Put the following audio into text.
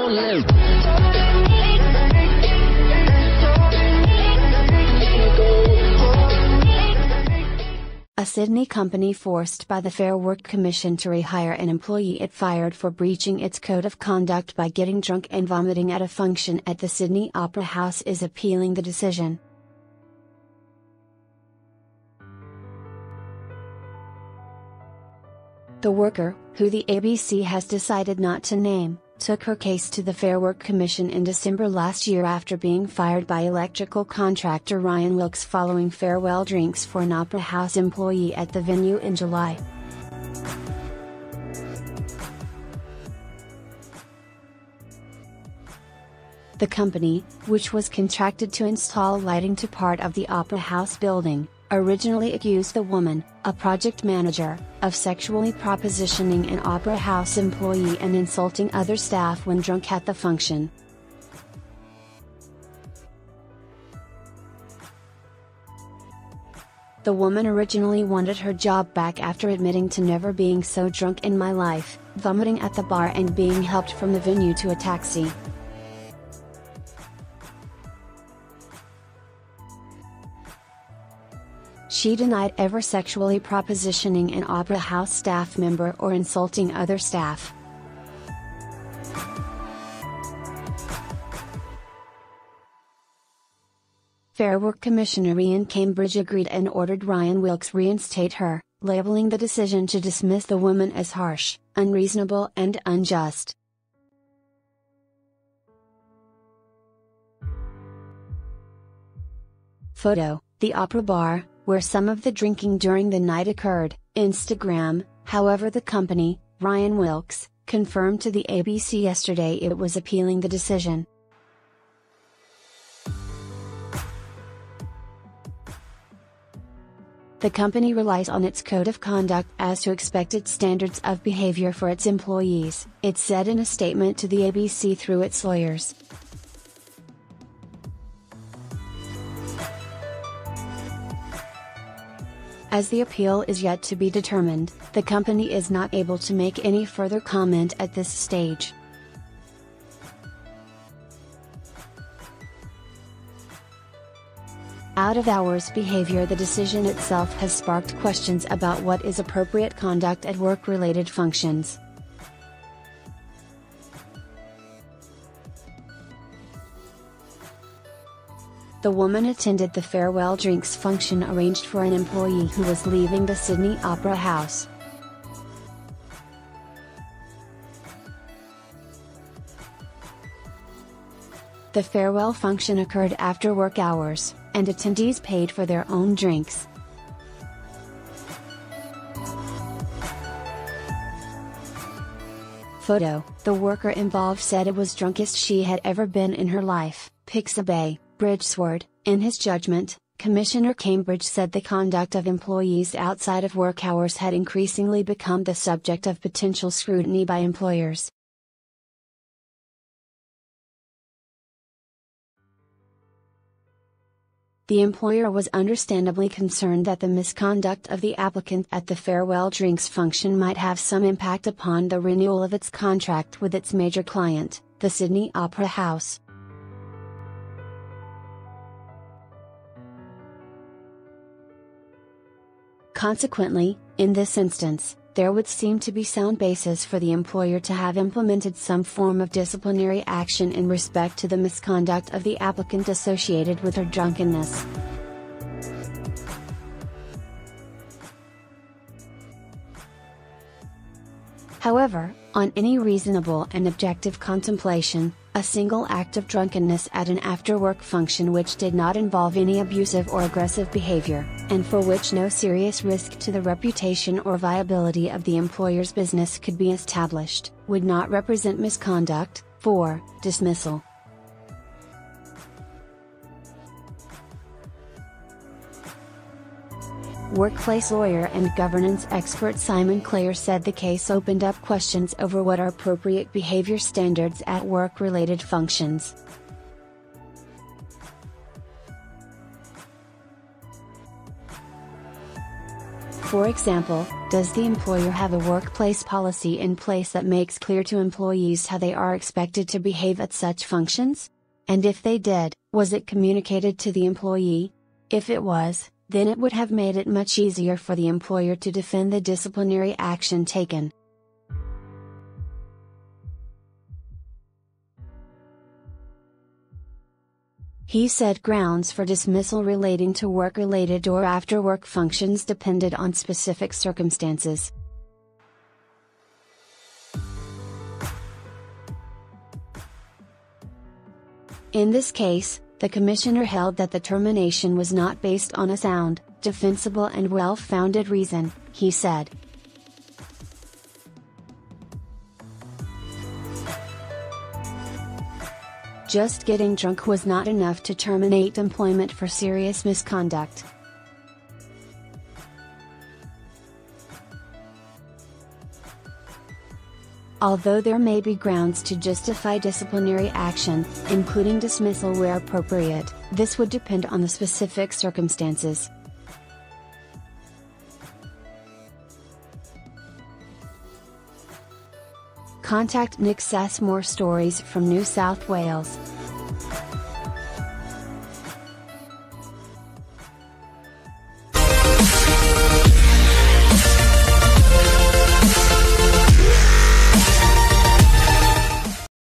A Sydney company forced by the Fair Work Commission to rehire an employee it fired for breaching its code of conduct by getting drunk and vomiting at a function at the Sydney Opera House is appealing the decision. The worker, who the ABC has decided not to name, took her case to the Fair Work Commission in December last year after being fired by electrical contractor Ryan Wilkes following farewell drinks for an Opera House employee at the venue in July. The company, which was contracted to install lighting to part of the Opera House building, originally accused the woman, a project manager, of sexually propositioning an Opera House employee and insulting other staff when drunk at the function. The woman originally wanted her job back after admitting to never being so drunk in my life, vomiting at the bar and being helped from the venue to a taxi. She denied ever sexually propositioning an Opera House staff member or insulting other staff. Fair Work Commissioner Ian Cambridge agreed and ordered Ryan Wilkes reinstate her, labeling the decision to dismiss the woman as harsh, unreasonable and unjust. Photo: the Opera Bar, where some of the drinking during the night occurred. Instagram. However, the company, Ryan Wilkes, confirmed to the ABC yesterday it was appealing the decision. The company relies on its code of conduct as to expected standards of behavior for its employees, it said in a statement to the ABC through its lawyers. As the appeal is yet to be determined, the company is not able to make any further comment at this stage. Out-of-hours behavior. The decision itself has sparked questions about what is appropriate conduct at work-related functions. The woman attended the farewell drinks function arranged for an employee who was leaving the Sydney Opera House. The farewell function occurred after work hours, and attendees paid for their own drinks. Photo: the worker involved said it was drunkest she had ever been in her life. Pixabay, Bridgesward. In his judgment, Commissioner Cambridge said the conduct of employees outside of work hours had increasingly become the subject of potential scrutiny by employers. The employer was understandably concerned that the misconduct of the applicant at the farewell drinks function might have some impact upon the renewal of its contract with its major client, the Sydney Opera House. Consequently, in this instance, there would seem to be sound basis for the employer to have implemented some form of disciplinary action in respect to the misconduct of the applicant associated with her drunkenness. However, on any reasonable and objective contemplation, a single act of drunkenness at an after-work function which did not involve any abusive or aggressive behavior, and for which no serious risk to the reputation or viability of the employer's business could be established, would not represent misconduct, for dismissal. Workplace lawyer and governance expert Simon Clare said the case opened up questions over what are appropriate behavior standards at work-related functions. For example, does the employer have a workplace policy in place that makes clear to employees how they are expected to behave at such functions? And if they did, was it communicated to the employee? If it was, then it would have made it much easier for the employer to defend the disciplinary action taken. He said grounds for dismissal relating to work-related or after-work functions depended on specific circumstances. In this case, the commissioner held that the termination was not based on a sound, defensible and well-founded reason, he said. Just getting drunk was not enough to terminate employment for serious misconduct. Although there may be grounds to justify disciplinary action, including dismissal where appropriate, this would depend on the specific circumstances. Contact Nick Sass. More stories from New South Wales.